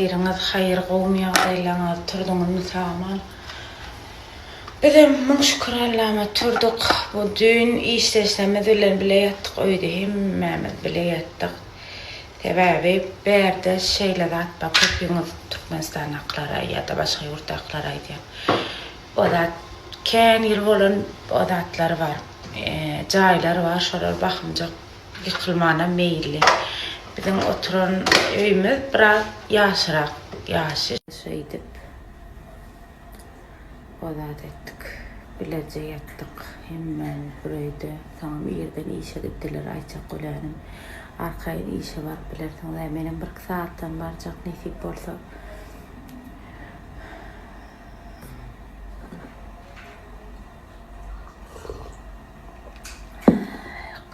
Tiriniz hayır qowmya gaýlaňyz turduňyz tamam. Bizim ming şükür Allah'a turduk. Bu dün işleşmemiz bilen bile yattık öýde hemmemiz bile yattık. Sebäbi berde şeýle atpa köpüňiz Türkmenistan aklara ýa-da başga ýurt aklara diýen. O da kän ýyl bolan odatlary var. Jaýlary var, şolar bakymjak ýykylmana meýilli. Bizim oturan öýümüz biraz ýaşyrak, ýaşy şeýdip odat etdik. Bilece yattık. Hemen buraydı. Tamam yerden işe gittiler. Ayçak Gülhan'ın arkayın işe var bilersin. Benim 1 saattan barcak nasip bolsa.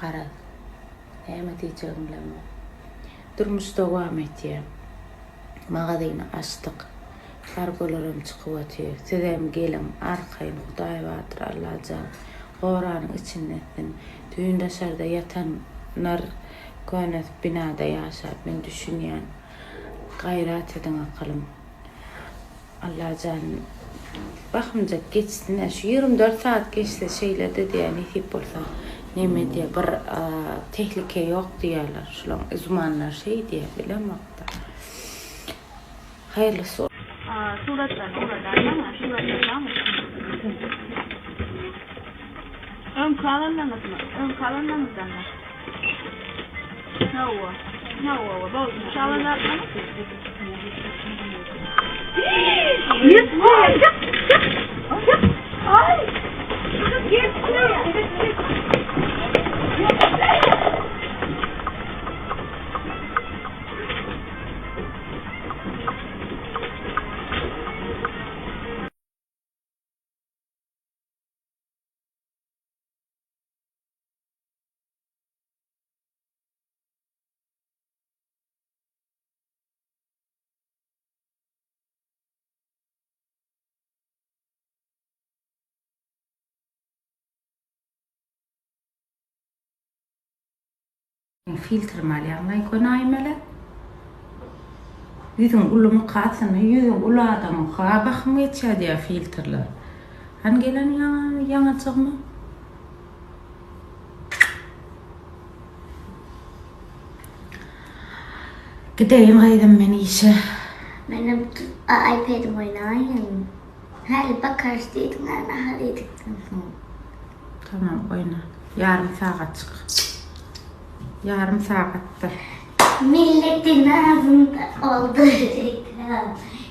Qara. Näme diýjegim bilenmi? Durmuş dowam etýär. Magazyny açdyk. Kargolaram çıkıp atıyor. Sizem gelin arkayın Hudaý batyr Allahyjam Goranyň içindesin. Düýün daşarda yatanlar gönet binada ýaşap men düşünýän. Gaýrat edin akylym. Allahyjam bakymjak geçsin. Şu 24 saat geçse şeýlede diýen näsip bolsa näme diýe bir tehlike ýok diýerler. Şular uzmanlar şey diýe bilemokda. Hayırlısı. Suratlar ama suratlar mı? Ön kalanlarınız mı? Ön kalanlarınızdan mı? Ne o? Bu kalanlar mı? Yes, ay! Yes, Filtre malyanlay konaýmaly. Yüzüň ulumy qaçyny, yüzüň uladamy ga bakmaýça diýe filtrler. Han gelen ýaňa çykma. Gideýin gaýdym men işe. Benim iPad'im oynayayım. Hadi bakar dedim, hadi dedim. Tamam oyna. Yarım saat çık. Yarım saatte. Milletin ağzında oldu.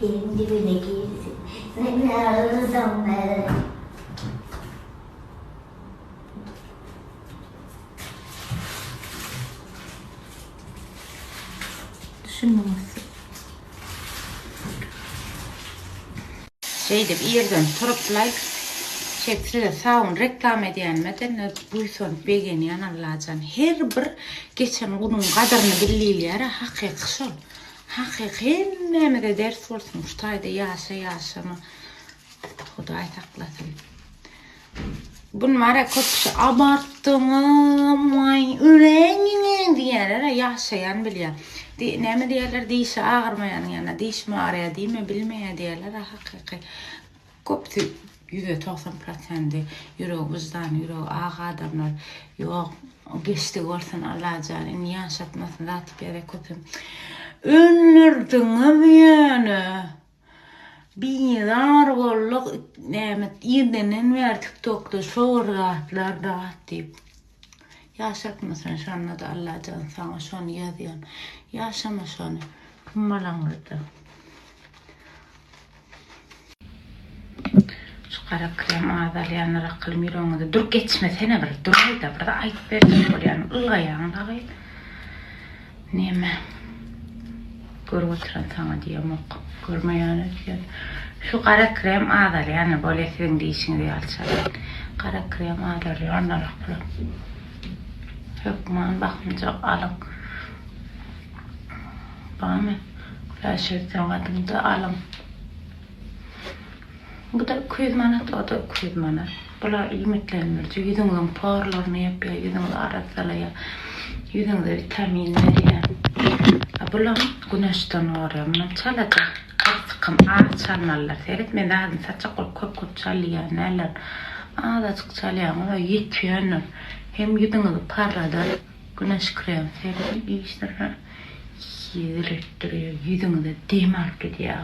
Yerin dibine girsin. Seni aradım ben. Düşünmemesi. Şeyde bir yerden turuplayıp şekilde sağın reklam edýänmeden buyson begeni Allahyjam her bir geçen günüň gadyryny bilýär. Hakyky şol. Hakyky hemmede ders bolsun. Şutaýda ýaşama. Hudaý saklasyn. Bun mara köpçe abartdyňam, üreňiňe diýerler, ýaşaýan bilýär. Näme diýerler, diýişi agyrmaýan ýana diýişme araya diýme bilmeýär diýerler. Hakyky köpçe %90% ýüregi wyzdan, ýüregi aga adamlar ýok. Geçti görsen Allahyjam ýaşatmasyn zaty berek köpüm. Önlerdiňem ýene biňar bolluk näme ýerdenen wer TikTokda şoratlar daýyp. Ýaşatmasyn şonda da Allahyjam saňa şonu ýazýan. Ýaşama şonu. Malaňyzda. Qara krem azalýanyrak kılym ýüregiňizde dur geçmesene bir durayda bir da aýdyp berdim bolýan ılgaýan dagy. Näme? Görüp oturan taňa diýemok. Görmeýän eken. Şu qara krem azalýany bolýan diýişiňi ýalçar. Qara krem azalýanyrak bilen. Hökman bakmajak alyň. Bamy? Flaşerden gatymda alyň. Bu da 200 manat, o da 200 manat. Bular limitlenir. Yüzüňiň porlaryny ýapýar, yüzüňiň arasalaya, yüzüňde vitaminler ýa. Bulam güneşten oraya çalacak. Sıkım çalmalar. Seyret men daha saçak köp çalıyor neler. Azıcık çalıyor ama yetiyor. Hem yüzünü parladı. Güneş krem seyret işler. Yedirettiriyor. Yüzünü de demar gidiyor.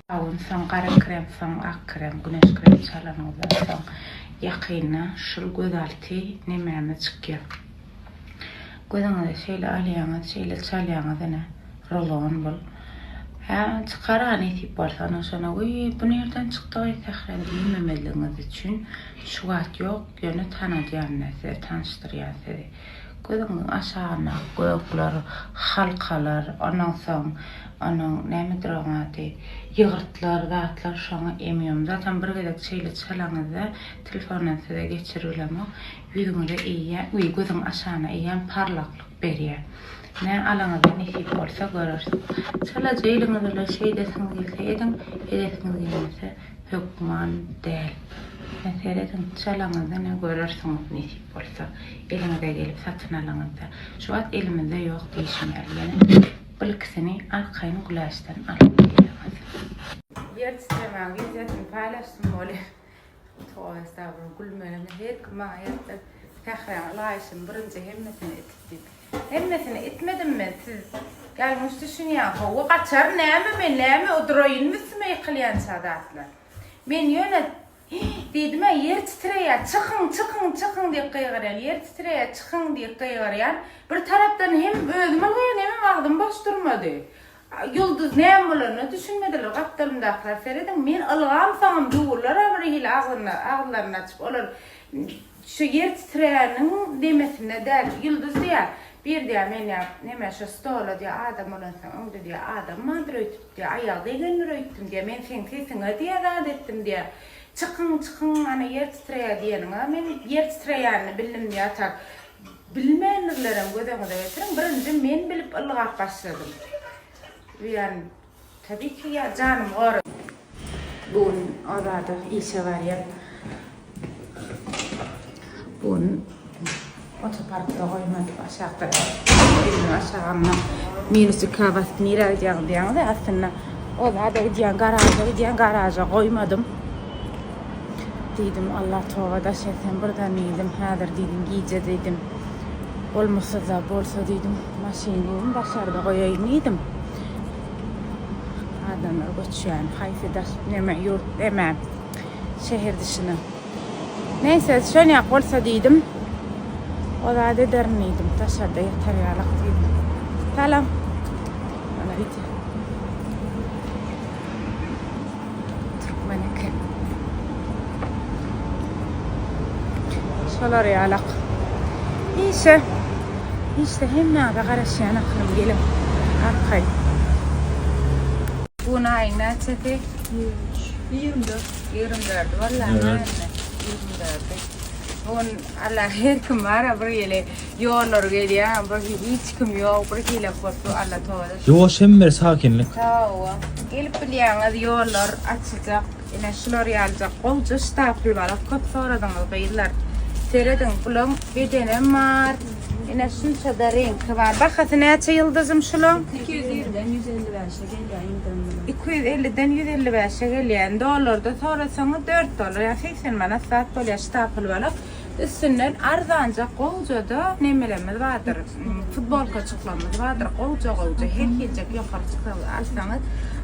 Avun son qara krem, son ak krem, güneş krem çalanıza son yakina şul gözaltı nememe çıkıyor. Gözüne şöyle alyanı, şöyle çalyanı dene rolon bul. Ha çıkaran etip barsan sonra bu nereden çıktı o tekrar bilmemeliğiniz için şu at yok yönü tanıdığın neyse tanıştırıyor sizi. Gözünün aşağına gökler, halkalar, ondan sonra onun nemedir ona de yığırtlar, dağıtlar şuna emiyorum. Zaten bir gedek şeyle çalanızda telefondan size geçiriyorum o yüzünüze iyi, gözün aşağına iyi parlaklık veriyor. Ne alanızda nesip olsa görürsün. Çalaca elinizle şey desiniz gelse edesiniz gelmese hükman değil. Mesela çalanızda ne görürsünüz nesip olsa elinize gelip satın alanızda. Şu an elimizde yok değişmiyor yani. Bu ikisini arkayın kulaştan alıp geliyoruz. Yer titremem, vizyetin paylaştım böyle. Tuğla estağfurullah, gülmeyelim. Her kıma hayatta tekrar layışın birinci hemmesini ittim. Hemmesini itmedim mi siz? Gelmiş düşünüyor. O kaçar neyme odurayın mısın yıkılayan sadatlar. Ben yönet dedim ya yer titreye çıkın diye kıyıgırayan. Yer titreye çıkın diye kıyıgırayan. Bir taraftan hem özüme koyan hem ağzım boş durmadı. Yıldız neyem olanı düşünmediler. Kaptalımdakiler seyredin. Men ılgam sanım doğurlar ama hile ağızlarını açıp olur. Şu yer titreyenin demesine der. Yıldız diye. Bir diye men neme şu stola diye adam olansam. Onu diye adam mandır ötüp diye. Ayağı degenler ötüp diye. Men sen sesine diye rahat ettim diye. Çıkın hani yer titreye diyenin. Men yer titreyenini bildim diye atak. Bilmeyenlerden gözüme de getirin. Birinci men bilip ılgak başladım. Yani tabii ki ya canım var. Bugün orada işe var ya. Bugün otoparkta koymadım aşağıda. Benim aşağımda minüsü kahvası nirayacağım diye aslında. Orada gidiyen garaja koymadım. Dedim Allah tövbe şeytan buradan yedim. Hadır dedim giyce dedim. Olmasa da bolsa dedim. Maşinimi başarıda koyayım dedim. Adamlar göçüyor yani hayfeder yurt demem şehir dışına. Neyse şöyle yapolsa dedim. O da derniydim taşarda yeter yalak dedim. Tamam. Bana bitti. Türkmenike. Şolar yalak. İşte hem ne kadar karışıyan aklım gelim. Arkayım. Buna ayna çete 24 vallahi evet. 24 on Allah her kumara böyle yollar geliyor bak hiç kim yok böyle foto Allah toğda yo şemmer sakinlik tamam gelip biliyorlar yollar açacak yine şunlar yalacak olca stapül var çok sonradan bayırlar seyredin bulam bedenen var yine şunca da renk var bak ne yıldızım şulan 220'den 155'e geliyor. 250'den 155'e geliyor. Dolarda sonrasını $4 ya 80 manat saat böyle stapül var. Üstünden arzanca kolcada nemelerimiz vardır. Futbol kaçıklarımız vardır. Kolca her gelecek yukarı çıkıyor. Alsanız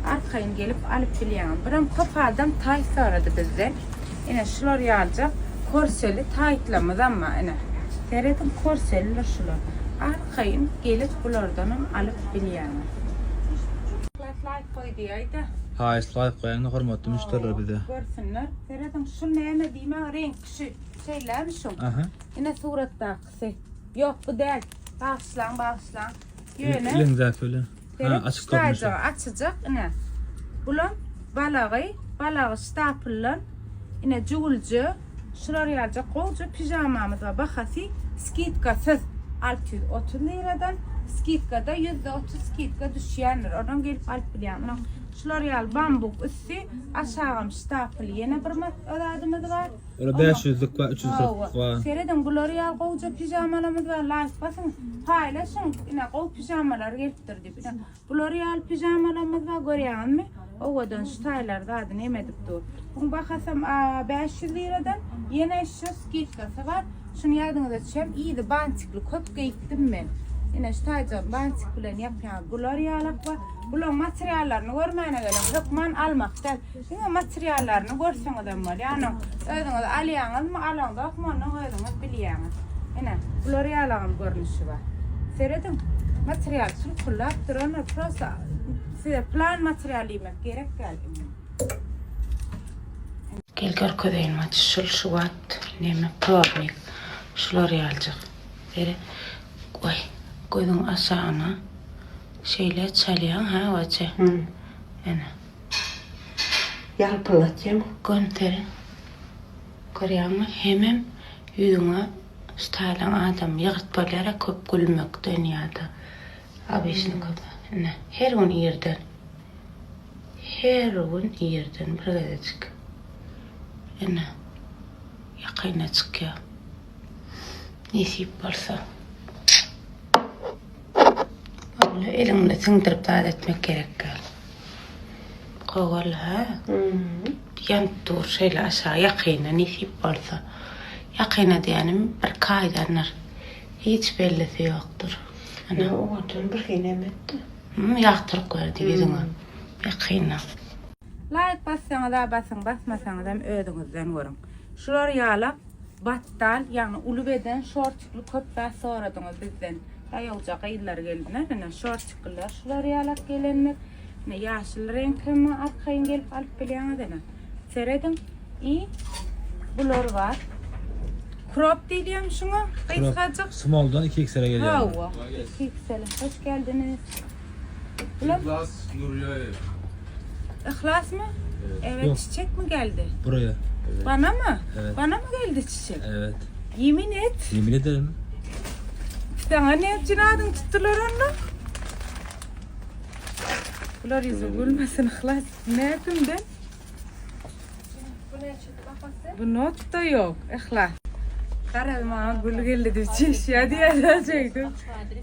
arkayın gelip alıp biliyorum. Biram kafadan tayt aradı bizden. Yine şular yalacak. Korseli taytlamız ama yine. Seyredin korseliler şular. Arkayın gelip bulardan alıp biliyorum. Koy diyeydi. ha slide koyan hormatlı müşteriler bir de Görsünler. Seyredin şu neyme diyeyim renk şu şeyler şu. Yine suratta kısa. Yok bu değil. Bağışlan. Yöne. elinde böyle ha açık tutmuşlar açacak yine. Bulan balağı stapıllan. Yine cüvülcü. Şular yalacak kolcu pijamamız var. Bakası skitkasız 630 liradan. Skitkada %30 skitka düşüyenler. Oradan gelip alıp biliyorum. L'Oreal bambuk üssü aşağım stapel yine bir adımız var. Ola 500'lük var, 300'lük var. Seyreden bu L'Oreal koca pijamalarımız var. Like basın paylaşın. Yine kol pijamalar geliptirdi. Bu L'Oreal pijamalarımız var görüyorsun mu? O kadar staylar da adını emedik dur. Bunu bakasam 500 liradan yine şu skitkası var. Şunu yardımda düşeyim. İyi de bantikli köp giydim ben. Yine staycan bantik bilen yapıyan bu L'Oreal'ak var. Bunun materyallerini görmeyene gelen hükman almak değil. Yine materyallerini görsen adam var. Yani ödünüz alıyorsunuz mu alın da okmanın ödünüz biliyorsunuz. Yine bu L'Oreal'ın görünüşü var. Seyredin. Materyal sulu kullanıptır onu prosa. Size plan materyal yemek gerek geldi. Gel gör ködeyin maçı şu vat neme probnik şu L'Oreal'cık. Seyre koy. Koydun aşağına. Şeyle çalıyan ha vaçı. Yani. Yalpılatacağım. Gönterin. Koruyanı hemen yüzüne stalan adam yağıt balara köp gülmek dünyada. Abisini kadar. Ne? Her gün yerden. Her gün yerden bir gadecik. Ne? Yakayna çıkıyor. Nesip varsa. Böyle elimle sındırıp da etmek gerek gel. Koğul ha? Yan dur şeyle aşağı yakayna nesip varsa. Yakayna diyenim bir kaydanır. Hiç bellisi yoktur. Ana o kadar bir şey emetti. Yaktırıp koyardı yüzüne. Yakayna. Like bassanız da basın, basmasanız da ödünüzden görün. Şu L'Oreal'a battal yani ulubeden şortikli köpler soradınız bizden. Ayolca kayıtlar geldiler. Ne şortikliler şu L'Oreal'a gelenler. Ne yaşlı renkli arkayın gelip alıp bileyen adına. Seyredin. İyi. Bunlar var. Crop diyeyim şuna. Kıyıskacık. Small'dan 2x'e geliyor. Hava. 2x'e. Hoş geldiniz. İhlas Nuriye. İhlas mı? Evet. Yok. Çiçek mi geldi? Buraya. Bana mı? Evet. Bana mı geldi çiçek? Evet. Yemin et. Yemin ederim. Sana ne için adın tuttular onu? Bunlar yüzü gülmesin ihlas. Ne yapayım ben? Bu not da yok. İhlas. Karalma gül geldi de çiş ya diye de çektim.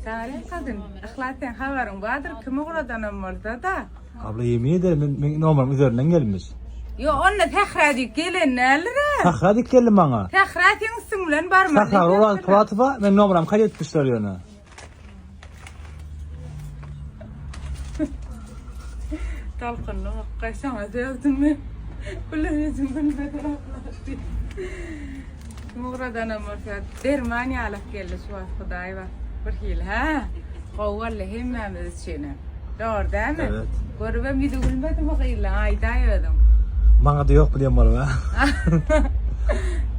Sana kadın. İhlas'tan haberin vardır. Kimi oradan amorda da. Abla yemin ederim ben normal üzerinden gelmiş. Yo onunla tekrar gelin ne alır? Takra dik geldim bana. Tekrar yensin ulan var mı? Takra olan platıfa ben normalim kaydetmişler yani. Talqınlı qaysana sevdim mi? Ulan yüzümden bedel Muğradan amorfiyat dermani alıp geldi şu an Xuday var. Bir yıl ha? Qovalle hemmemiz için. Doğru değil mi? Evet. Görübem bir de gülmedim o kıyla aydayıyordum. Bana da yok biliyorum bana.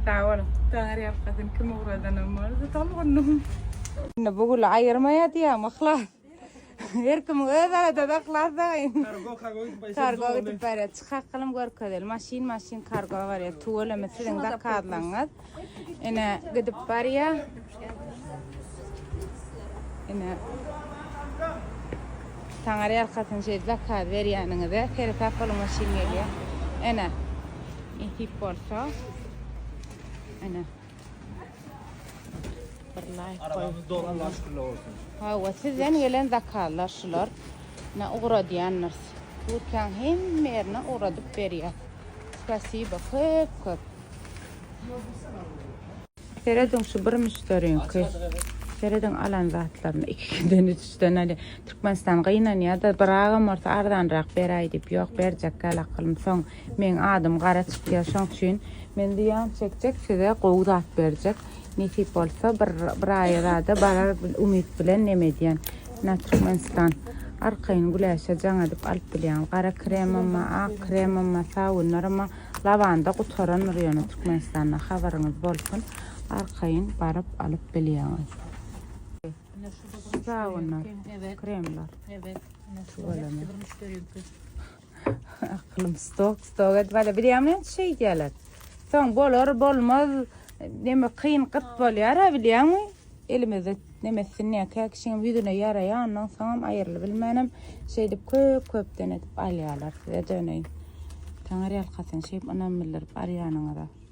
Tamam. Tanrı yapkasın ki Muğradan amorfiyat talqınlı. Ne bugül ayırmaya diye makla. Herkim öyle de daklardayım. Kargo gidip böyle çıkakalım görkedelim. Maşin kargo var ya tuğla mesela da kadlanlar. Ene gidip var ya. Ene Tanrı arkasın şey zakat ver yanına da. Kere takalım maşin geliyor. Ene ihip olsa. Ene Arabamız dolu Allah şükürler olsun. Ha, sizden gelen zakarlar şular. Ne uğra diyenler. Burkan hem yerine uğradıp veriyor. Spasiba köp. Seyredin şu bir müşteriyim ki. Seyredin alan zatlarını iki günden üçten hadi. Türkmenistan kıyınan ya da bırağım orta ardan rak beray deyip yok bercek kalakılım son. Men adım kara çıkıyor son için. Men diyan çekecek size kovdat bercek. Nesip olsa bir ayda barar umut bilen nemediyen. Na Türkmenistan arkayın güleşe can edip alıp bilen. Kara krem ama ak krem ama savunlar ama lavanda kutoran riyonu Türkmenistan'a haberiniz bolsun. Arkayın barıp alıp bilen. Savunlar, kremler. Evet. Aklım stok et böyle bileyim şey gelir. Son bolmaz. Neme kıyın kıt bol yara biliyor musun? Elimizde Nemesin ne kekşin yüzüne yarayandan sanam ayırlı bilmenem şeydip köp denetip alyalar size döneyin. Taňary alkasyň şeýip anam bilir aryanıňa da.